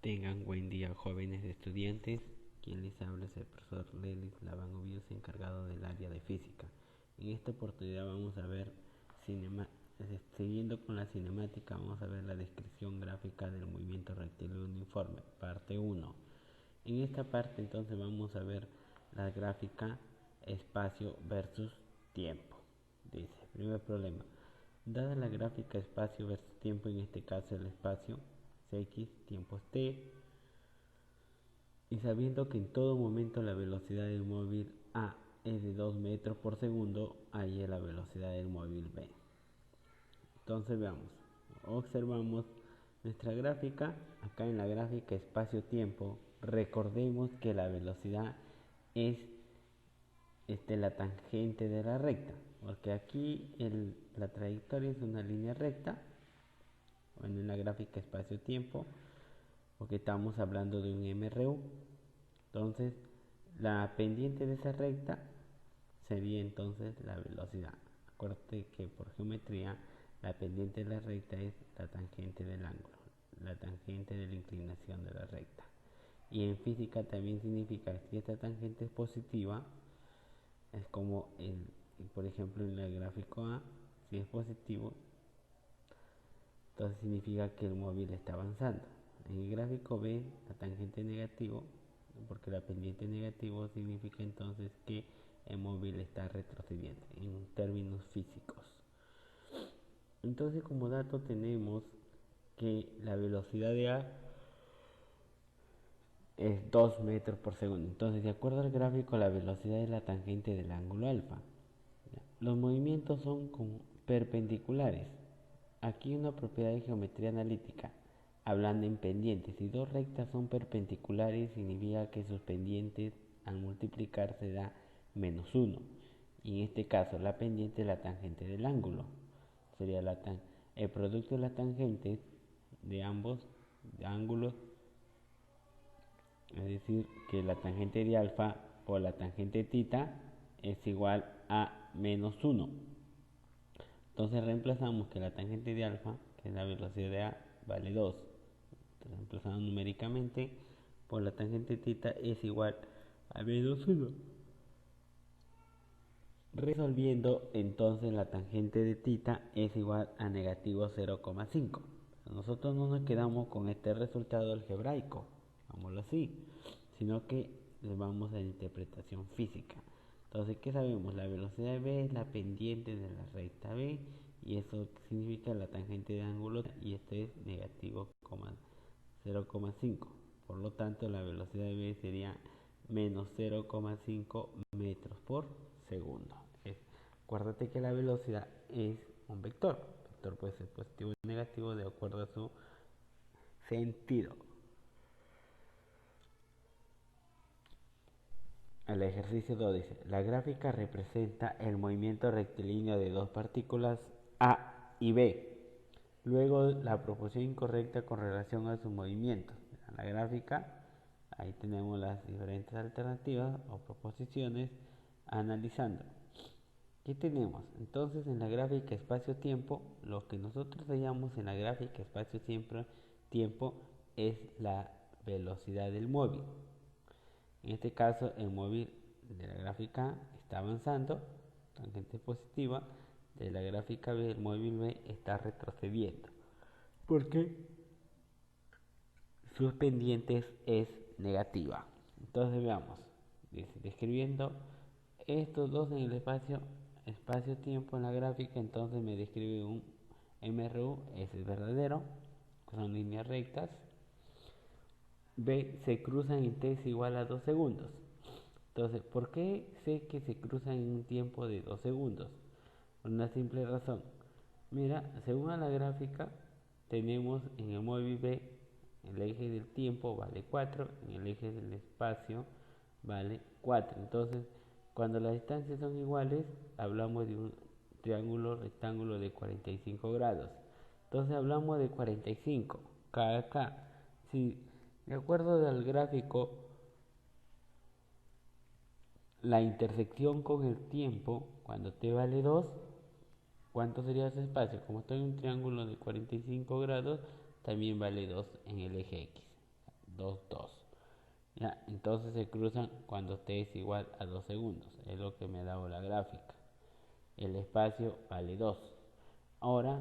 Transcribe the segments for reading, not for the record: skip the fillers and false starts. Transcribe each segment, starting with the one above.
Tengan buen día, jóvenes estudiantes. Quien les habla es el profesor Lelis Lavanovius, encargado del área de física. En esta oportunidad vamos a ver, siguiendo con la cinemática, vamos a ver la descripción gráfica del movimiento rectilíneo uniforme, parte 1. En esta parte entonces vamos a ver la gráfica espacio versus tiempo. Dice, primer problema. Dada la gráfica espacio versus tiempo, en este caso el espacio es x, tiempo es t, y sabiendo que en todo momento la velocidad del móvil A es de 2 metros por segundo, ahí es la velocidad del móvil B. Entonces veamos, observamos nuestra gráfica. Acá en la gráfica espacio-tiempo, recordemos que la velocidad es la tangente de la recta, porque aquí la trayectoria es una línea recta. Bueno, en la gráfica espacio-tiempo, porque estamos hablando de un MRU. Entonces, la pendiente de esa recta sería entonces la velocidad. Acuérdate que por geometría la pendiente de la recta es la tangente del ángulo, la tangente de la inclinación de la recta. Y en física también significa que si esta tangente es positiva, es como por ejemplo en el gráfico A, si es positivo, entonces significa que el móvil está avanzando. En el gráfico B, la tangente negativo, porque la pendiente negativo significa entonces que el móvil está retrocediendo en términos físicos. Entonces, como dato tenemos que la velocidad de A es 2 metros por segundo. Entonces, de acuerdo al gráfico, la velocidad es la tangente del ángulo alfa. Los movimientos son perpendiculares. Aquí una propiedad de geometría analítica. Hablando en pendientes, si dos rectas son perpendiculares, significa que sus pendientes al multiplicarse da -1. Y en este caso la pendiente es la tangente del ángulo. Sería el producto de las tangentes de ambos ángulos, es decir, que la tangente de alfa o la tangente theta es igual a -1. Entonces reemplazamos que la tangente de alfa, que es la velocidad de A, vale 2. Reemplazando numéricamente por la tangente θ es igual a -1. Resolviendo, entonces la tangente de θ es igual a -0,5. Nosotros no nos quedamos con este resultado algebraico, digámoslo así, sino que vamos a la interpretación física. Entonces, ¿qué sabemos? La velocidad de B es la pendiente de la recta B, y eso significa la tangente de ángulo, y esto es -0,5. Por lo tanto, la velocidad de B sería -0,5 metros por segundo. Acuérdate que la velocidad es un vector. El vector puede ser positivo o negativo de acuerdo a su sentido. El ejercicio 2 dice, la gráfica representa el movimiento rectilíneo de dos partículas A y B. Luego la proporción incorrecta con relación a sus movimientos. En la gráfica, ahí tenemos las diferentes alternativas o proposiciones analizando. ¿Qué tenemos? Entonces en la gráfica espacio-tiempo, lo que nosotros hallamos en la gráfica espacio-tiempo es la velocidad del móvil. En este caso, el móvil de la gráfica está avanzando, tangente positiva. De la gráfica B, el móvil B está retrocediendo, porque sus pendientes es negativa. Entonces veamos, describiendo estos dos en el espacio-tiempo en la gráfica, entonces me describe un MRU, ese es verdadero, son líneas rectas. B se cruzan en t es igual a 2 segundos. Entonces, ¿por qué sé que se cruzan en un tiempo de 2 segundos? Por una simple razón. Mira, según la gráfica, tenemos en el móvil B, el eje del tiempo vale 4, en el eje del espacio vale 4. Entonces, cuando las distancias son iguales, hablamos de un triángulo rectángulo de 45 grados. Entonces hablamos de 45 kk. Si de acuerdo al gráfico, la intersección con el tiempo, cuando t vale 2, ¿cuánto sería ese espacio? Como estoy en un triángulo de 45 grados, también vale 2 en el eje X. 2, 2. Ya, entonces se cruzan cuando t es igual a 2 segundos. Es lo que me ha dado la gráfica. El espacio vale 2. Ahora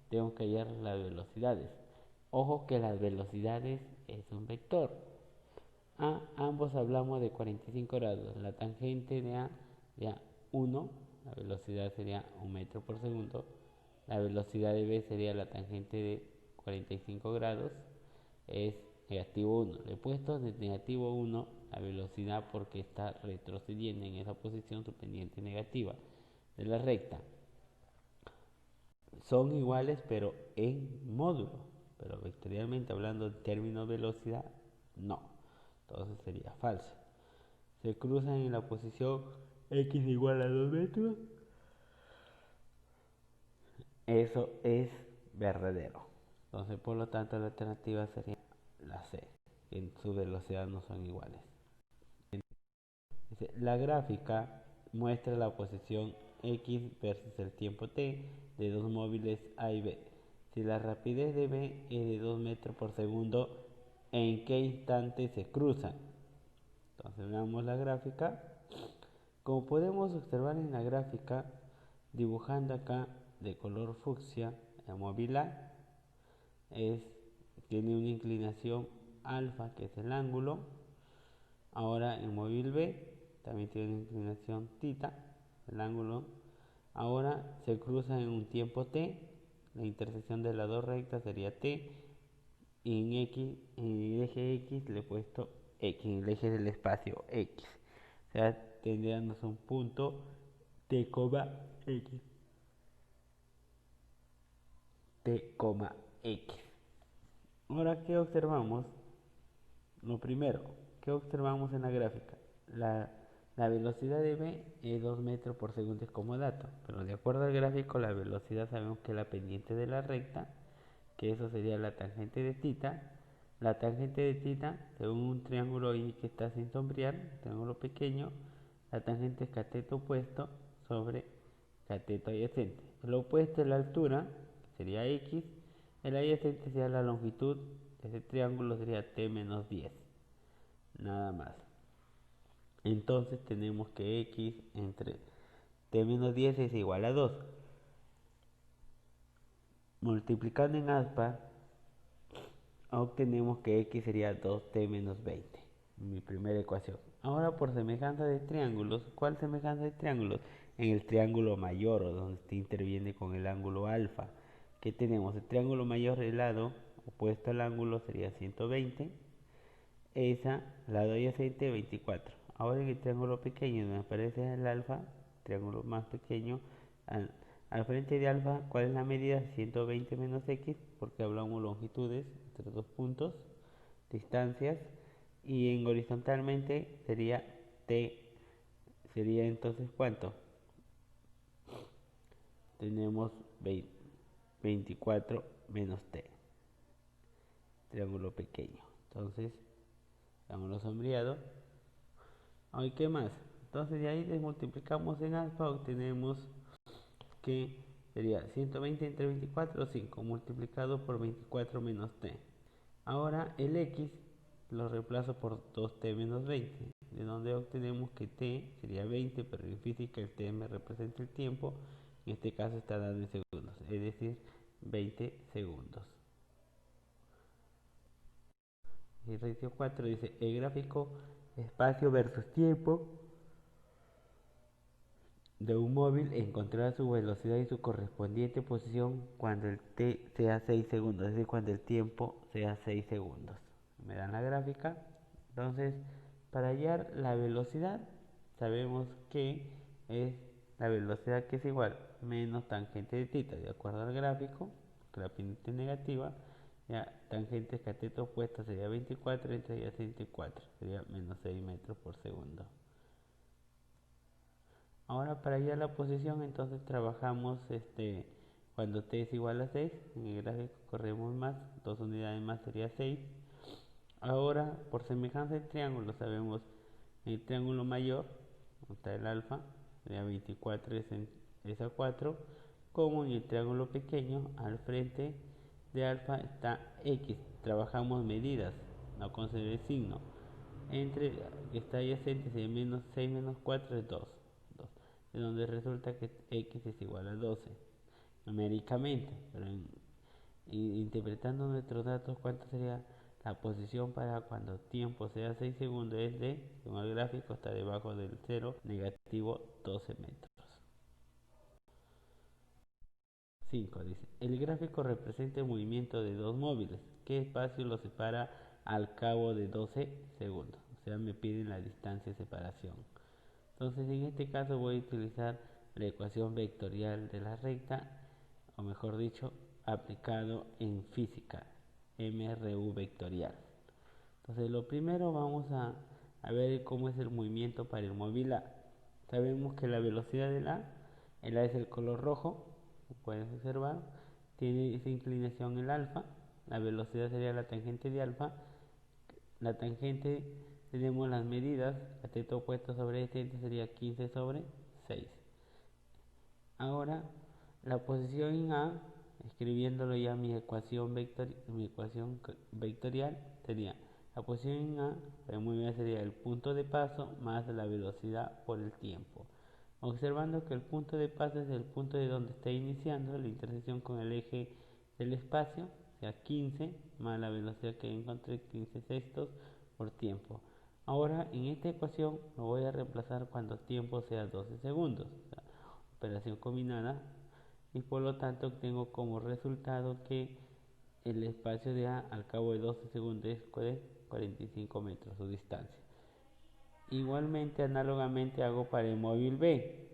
tengo que hallar las velocidades. Ojo que las velocidades es un vector. Ambos hablamos de 45 grados. La tangente de A sería 1, la velocidad sería 1 metro por segundo. La velocidad de B sería la tangente de 45 grados, es negativo 1. Le he puesto de negativo 1 la velocidad porque está retrocediendo en esa posición su pendiente negativa de la recta. Son iguales pero en módulo, pero vectorialmente hablando en términos de velocidad, no. Entonces sería falso. Se cruzan en la posición x igual a 2 metros. Eso es verdadero. Entonces, por lo tanto, la alternativa sería la C, que en su velocidad no son iguales. La gráfica muestra la posición x versus el tiempo t de dos móviles A y B. Si la rapidez de B es de 2 metros por segundo, ¿en qué instante se cruzan? Entonces veamos la gráfica. Como podemos observar en la gráfica, dibujando acá de color fucsia, el móvil A tiene una inclinación alfa, que es el ángulo. Ahora el móvil B también tiene una inclinación θ, el ángulo. Ahora se cruzan en un tiempo t, la intersección de las dos rectas sería t, y en el eje x le he puesto x, en el eje del espacio x. O sea, tendríamos un punto t, x. T, x. Ahora, ¿qué observamos? Lo primero, ¿qué observamos en la gráfica? La velocidad de B es 2 metros por segundo como dato, pero de acuerdo al gráfico la velocidad sabemos que es la pendiente de la recta, que eso sería la tangente de θ. La tangente de θ, según un triángulo I que está sin sombrear, un triángulo pequeño, la tangente es cateto opuesto sobre cateto adyacente. El opuesto es la altura, que sería x, el adyacente sería la longitud, ese triángulo sería t menos 10, nada más. Entonces tenemos que x entre t menos 10 es igual a 2. Multiplicando en aspa, obtenemos que x sería 2t menos 20, mi primera ecuación. Ahora por semejanza de triángulos, ¿cuál semejanza de triángulos? En el triángulo mayor, donde se interviene con el ángulo alfa. ¿Qué tenemos? El triángulo mayor, el lado opuesto al ángulo sería 120, esa, lado adyacente 24. Ahora en el triángulo pequeño, donde aparece el alfa, triángulo más pequeño, al frente de alfa, ¿cuál es la medida? 120 menos x, porque hablamos longitudes entre dos puntos, distancias, y en horizontalmente sería t, sería entonces ¿cuánto? Tenemos 24 menos t, triángulo pequeño. Entonces, triángulo sombreado. ¿Y qué más? Entonces de ahí multiplicamos en alfa, obtenemos que sería 120 entre 24, 5, multiplicado por 24 menos t. Ahora el x lo reemplazo por 2t menos 20, de donde obtenemos que t sería 20, pero en física el t me representa el tiempo, en este caso está dado en segundos, es decir, 20 segundos. Ejercicio 4 dice, el gráfico espacio versus tiempo de un móvil encontrar su velocidad y su correspondiente posición cuando el t sea 6 segundos, es decir, cuando el tiempo sea 6 segundos. Me dan la gráfica. Entonces, para hallar la velocidad, sabemos que es la velocidad que es igual menos tangente de θ, de acuerdo al gráfico, que la pendiente negativa, ya tangente cateto opuesta sería 24 entre adyacente 4, sería menos 6 metros por segundo. Ahora para hallar la posición, entonces trabajamos cuando t es igual a 6, en el gráfico corremos más, 2 unidades más sería 6. Ahora, por semejanza de triángulo, sabemos el triángulo mayor, donde está el alfa, sería 24 es a 4, como en el triángulo pequeño, al frente de alfa está x. Trabajamos medidas. no concede el signo. Entre que está adyacente sería menos 6 menos 4 es 2, de donde resulta que x es igual a 12 numéricamente, pero interpretando nuestros datos, ¿cuánto sería la posición para cuando tiempo sea 6 segundos? Es de, según el gráfico, está debajo del 0, negativo 12 metros. 5 dice, el gráfico representa el movimiento de dos móviles. ¿Qué espacio los separa al cabo de 12 segundos? O sea, me piden la distancia de separación. Entonces, en este caso voy a utilizar la ecuación vectorial de la recta, o mejor dicho, aplicado en física, MRU vectorial. Entonces, lo primero vamos a ver cómo es el movimiento para el móvil A. Sabemos que la velocidad del A, el A es el color rojo, como puedes observar, tiene esa inclinación el alfa, la velocidad sería la tangente de alfa, la tangente tenemos las medidas, cateto opuesto sobre este sería 15 sobre 6. Ahora, la posición en A, escribiéndolo ya mi ecuación vectorial, sería la posición en A, muy bien, sería el punto de paso más la velocidad por el tiempo. Observando que el punto de paso es el punto de donde está iniciando la intersección con el eje del espacio, o sea 15 más la velocidad que encontré, 15 sextos por tiempo. Ahora en esta ecuación lo voy a reemplazar cuando tiempo sea 12 segundos, o sea, operación combinada, y por lo tanto tengo como resultado que el espacio de A al cabo de 12 segundos es 45 metros su distancia. Igualmente, análogamente hago para el móvil B.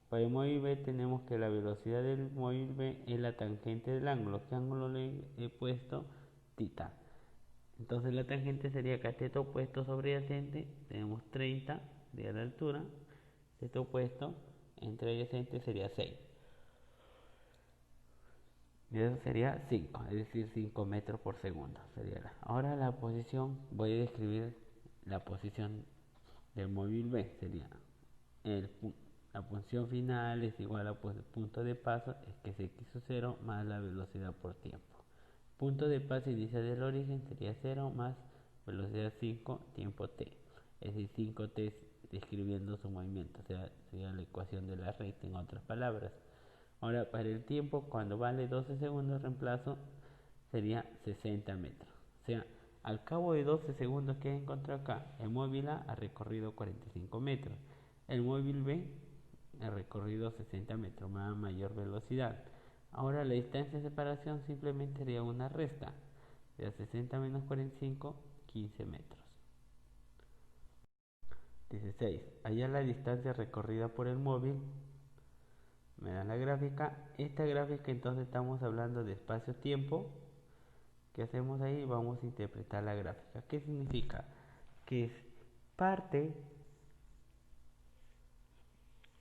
Para el móvil B tenemos que la velocidad del móvil B es la tangente del ángulo. ¿Qué ángulo le he puesto? Tita. Entonces la tangente sería cateto opuesto sobre adyacente. Tenemos 30 de la altura. Cateto opuesto entre adyacente sería 6. Y eso sería 5, es decir, 5 metros por segundo. Ahora la posición, voy a describir la posición del móvil B. Sería el, la función final es igual a el punto de paso, es que es x sub 0 más la velocidad por tiempo. Punto de paso inicial del origen sería 0 más velocidad 5 tiempo t. Es decir, 5t describiendo su movimiento, o sea, sería la ecuación de la recta en otras palabras. Ahora, para el tiempo, cuando vale 12 segundos, reemplazo sería 60 metros. O sea, al cabo de 12 segundos que encontrado acá, el móvil A ha recorrido 45 metros. El móvil B ha recorrido 60 metros, más mayor velocidad. Ahora la distancia de separación simplemente sería una resta. De 60 menos 45, 15 metros. 16. Allá la distancia recorrida por el móvil. Me dan la gráfica. Esta gráfica entonces estamos hablando de espacio-tiempo. ¿Qué hacemos ahí? Vamos a interpretar la gráfica. ¿Qué significa? Que parte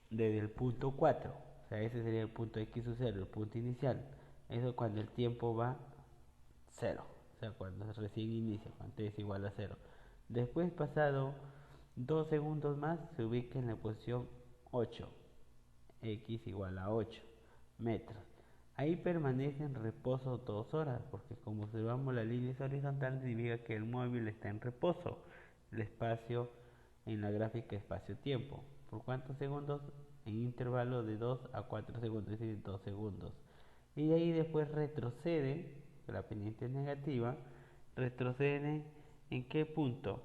desde el punto 4. O sea, ese sería el punto x sub 0, el punto inicial. Eso es cuando el tiempo va 0. O sea, cuando recién inicia, cuando t es igual a 0. Después, pasado 2 segundos más, se ubica en la posición 8. X igual a 8 metros. Ahí permanece en reposo 2 horas, porque como observamos la línea horizontal significa que el móvil está en reposo. El espacio en la gráfica espacio-tiempo. ¿Por cuántos segundos? En intervalo de 2 a 4 segundos, es decir, 2 segundos. Y de ahí después retrocede, la pendiente es negativa, retrocede ¿en qué punto?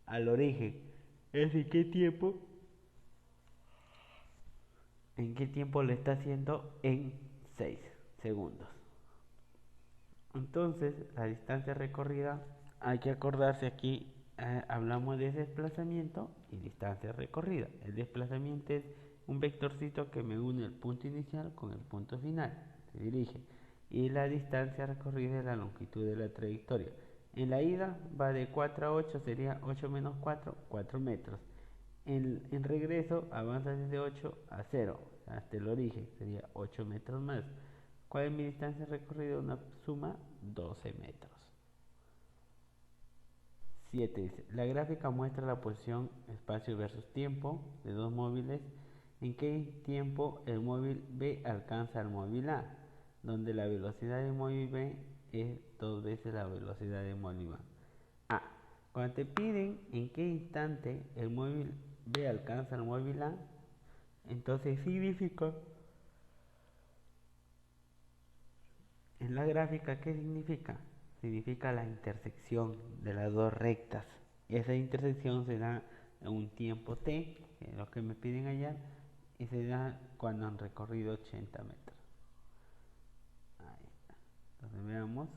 Al origen. Es decir, ¿qué tiempo? ¿En qué tiempo lo está haciendo? En 6 segundos. Entonces, la distancia recorrida, hay que acordarse aquí, hablamos de desplazamiento y distancia recorrida. El desplazamiento es un vectorcito que me une el punto inicial con el punto final, se dirige. Y la distancia recorrida es la longitud de la trayectoria. En la ida va de 4 a 8, sería 8 menos 4, 4 metros. En regreso avanza desde 8 a 0, hasta el origen, sería 8 metros más. ¿Cuál es mi distancia recorrida? Una suma 12 metros. 7 dice, la gráfica muestra la posición espacio versus tiempo de dos móviles. ¿En qué tiempo el móvil B alcanza al móvil A? Donde la velocidad del móvil B es 2 veces la velocidad del móvil A. Cuando te piden en qué instante el móvil B alcanza el móvil A, entonces significa, en la gráfica, ¿qué significa? Significa la intersección de las dos rectas. Y esa intersección se da en un tiempo t, que es lo que me piden allá, y se da cuando han recorrido 80 metros. Ahí está. Entonces veamos.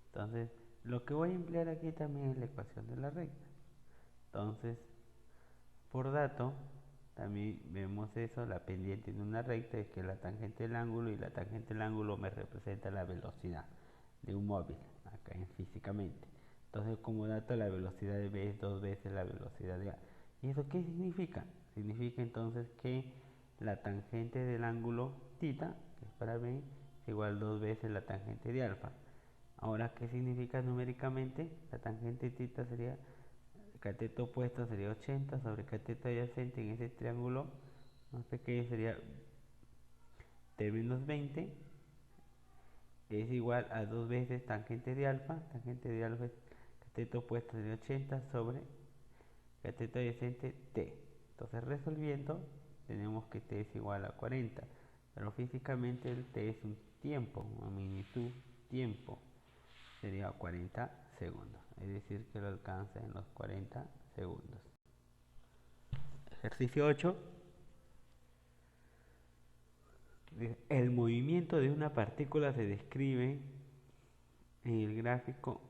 Entonces, lo que voy a emplear aquí también es la ecuación de la recta. Entonces, por dato, también vemos eso, la pendiente de una recta es que la tangente del ángulo, y la tangente del ángulo me representa la velocidad de un móvil, acá físicamente. Entonces, como dato, la velocidad de B es 2 veces la velocidad de A. ¿Y eso qué significa? Significa entonces que la tangente del ángulo θ, que es para B, es igual a 2 veces la tangente de alfa. Ahora, ¿qué significa numéricamente? La tangente θ sería, cateto opuesto sería 80 sobre cateto adyacente en ese triángulo más pequeño sería t menos 20, es igual a 2 veces tangente de alfa. Tangente de alfa es cateto opuesto sería 80 sobre cateto adyacente t. Entonces, resolviendo, tenemos que t es igual a 40, pero físicamente el t es un tiempo, una magnitud tiempo, sería 40 segundos, es decir que lo alcanza en los 40 segundos. Ejercicio 8. El movimiento de una partícula se describe en el gráfico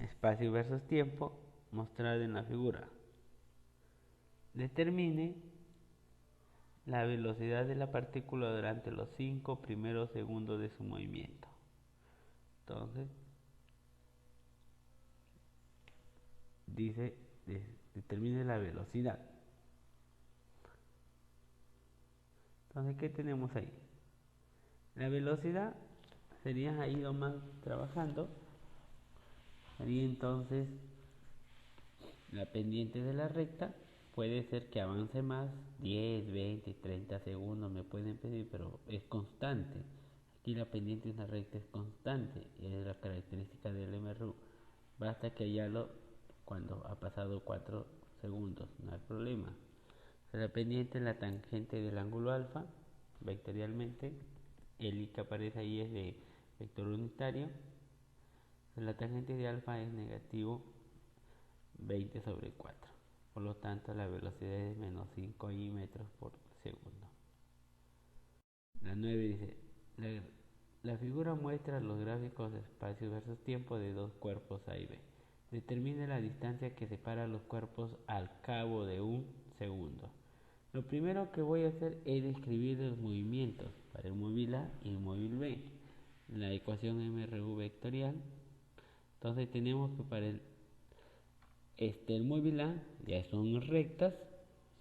espacio versus tiempo mostrado en la figura. Determine la velocidad de la partícula durante los 5 primeros segundos de su movimiento. Entonces, dice, determine la velocidad. Entonces, ¿qué tenemos ahí? La velocidad sería ahí nomás trabajando. Sería entonces la pendiente de la recta. Puede ser que avance más, 10, 20, 30 segundos me pueden pedir, pero es constante. Aquí la pendiente de una recta es constante, y es la característica del MRU. Basta que hallarlo cuando ha pasado 4 segundos, no hay problema. La pendiente es la tangente del ángulo alfa, vectorialmente. El I que aparece ahí es de vector unitario. La tangente de alfa es negativo 20 sobre 4. Por lo tanto, la velocidad es menos 5 i metros por segundo. La 9 dice, la figura muestra los gráficos de espacio versus tiempo de dos cuerpos A y B. Determine la distancia que separa los cuerpos al cabo de un segundo. Lo primero que voy a hacer es describir los movimientos para el móvil A y el móvil B. La ecuación MRU vectorial. Entonces tenemos que para el móvil A ya son rectas,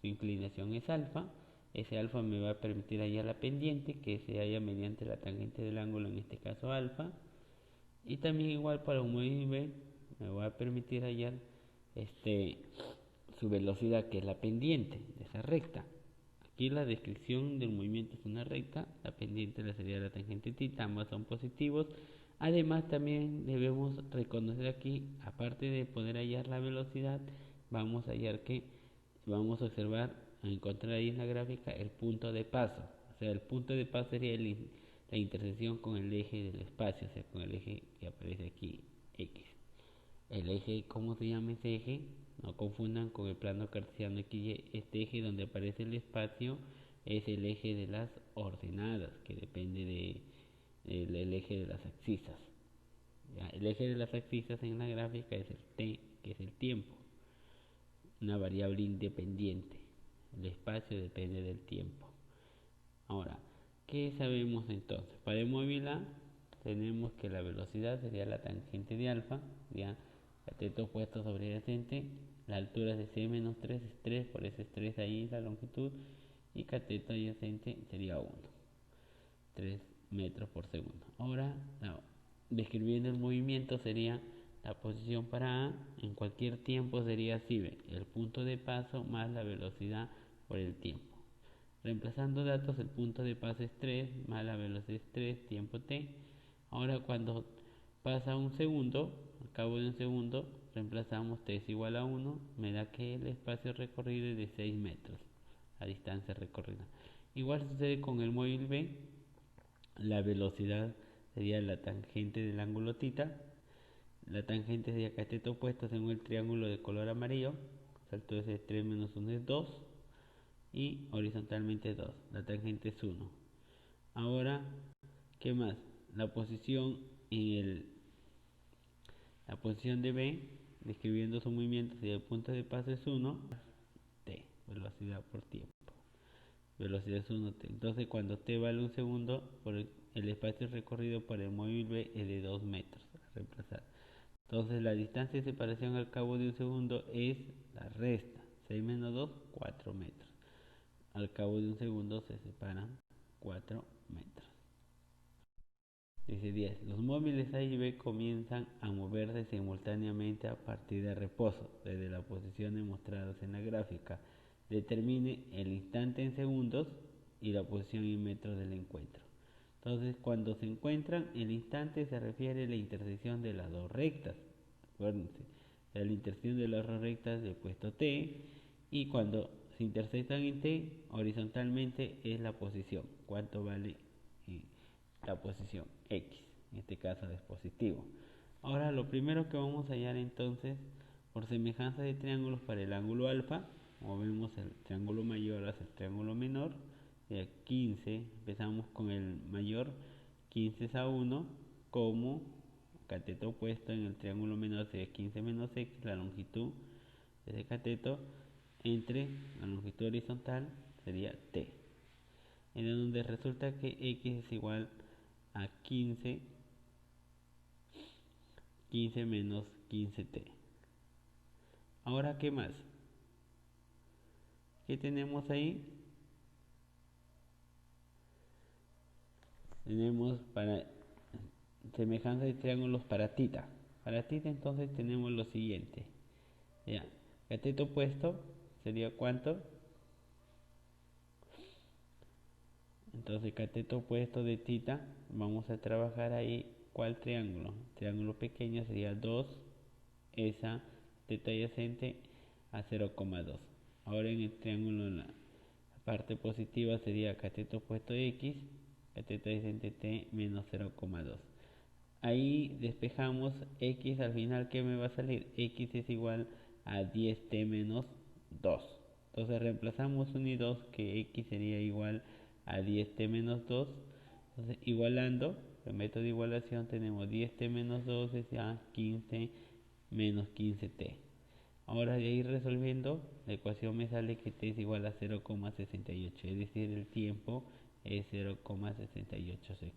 su inclinación es alfa. Ese alfa me va a permitir hallar la pendiente que se halla mediante la tangente del ángulo, en este caso alfa. Y también igual para un móvil B me va a permitir hallar su velocidad, que es la pendiente de esa recta. Aquí la descripción del movimiento es una recta, la pendiente sería la tangente θ, ambas son positivos. Además, también debemos reconocer aquí, aparte de poder hallar la velocidad, vamos a hallar que vamos a observar, a encontrar ahí en la gráfica el punto de paso. O sea, el punto de paso sería la intersección con el eje del espacio, o sea, con el eje que aparece aquí, X. El eje, ¿cómo se llama ese eje? No confundan con el plano cartesiano XY. Este eje donde aparece el espacio es el eje de las ordenadas, que depende del eje de las abscisas. ¿Ya? El eje de las abscisas en la gráfica es el t, que es el tiempo, una variable independiente. El espacio depende del tiempo. Ahora, ¿qué sabemos entonces? Para el móvil A tenemos que la velocidad sería la tangente de alfa, ya, cateto opuesto sobre adyacente. La altura de c menos 3 es 3, por eso es 3 ahí la longitud, y cateto adyacente sería 1, 3 metros por segundo. Ahora, describiendo el movimiento sería la posición para A en cualquier tiempo sería así, el punto de paso más la velocidad por el tiempo. Reemplazando datos, el punto de paso es 3, más la velocidad es 3, tiempo t. Ahora, cuando pasa un segundo, al cabo de un segundo, reemplazamos t es igual a 1, me da que el espacio recorrido es de 6 metros, la distancia recorrida. Igual sucede con el móvil B, la velocidad sería la tangente del ángulo θ, la tangente sería cateto opuesto según el triángulo de color amarillo, salto es 3 menos 1 es 2, y horizontalmente 2, la tangente es 1. Ahora, ¿qué más? La posición la posición de B, describiendo su movimiento, si el punto de paso es 1, t, velocidad por tiempo. Velocidad es 1t. Entonces, cuando t vale 1 segundo, el espacio recorrido por el móvil B es de 2 metros. A reemplazar. Entonces, la distancia de separación al cabo de 1 segundo es la resta. 6 menos 2, 4 metros. Al cabo de 1 segundo se separan 4 metros. Dice 10. Los móviles A y B comienzan a moverse simultáneamente a partir de reposo, desde las posiciones mostradas en la gráfica. Determine el instante en segundos y la posición en metros del encuentro. Entonces, cuando se encuentran, el instante se refiere a la intersección de las dos rectas. Acuérdense, la intersección de las dos rectas del puesto T, y cuando se intersectan en T, horizontalmente es la posición. ¿Cuánto vale la posición X? En este caso es positivo. Ahora, lo primero que vamos a hallar entonces, por semejanza de triángulos para el ángulo alfa, movemos el triángulo mayor hacia el triángulo menor, de 15, empezamos con el mayor, 15 es a 1, como cateto opuesto en el triángulo menor sería 15 menos x, la longitud de ese cateto entre la longitud horizontal sería t, en donde resulta que x es igual a 15 menos 15t. Ahora, ¿qué más? ¿Qué tenemos ahí? Tenemos para semejanza de triángulos para θ. Para θ entonces tenemos lo siguiente. Ya, cateto opuesto sería ¿cuánto? Entonces cateto opuesto de θ, vamos a trabajar ahí. ¿Cuál triángulo? Triángulo pequeño sería 2, esa θ adyacente a 0,2. Ahora en el triángulo, en la parte positiva sería cateto opuesto de x, cateto adyacente t menos 0,2. Ahí despejamos x, al final ¿qué me va a salir? X es igual a 10t menos 2. Entonces reemplazamos 1 y 2, que x sería igual a 10t menos 2. Entonces igualando, el método de igualación, tenemos 10t menos 2 es ya 15 menos 15t. Ahora de ahí resolviendo, la ecuación me sale que t es igual a 0,68, es decir, el tiempo es 0,68 se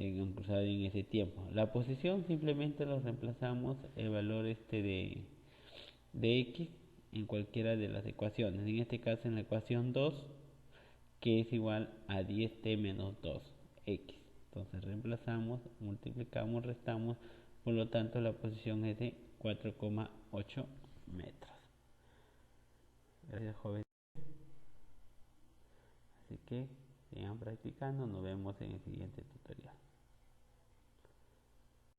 han cruzado en ese tiempo. La posición simplemente lo reemplazamos el valor de x en cualquiera de las ecuaciones. En este caso en la ecuación 2, que es igual a 10t menos 2x. Entonces reemplazamos, multiplicamos, restamos, por lo tanto la posición es de 4,8 metros. Gracias, joven. Así que sigan practicando, nos vemos en el siguiente tutorial.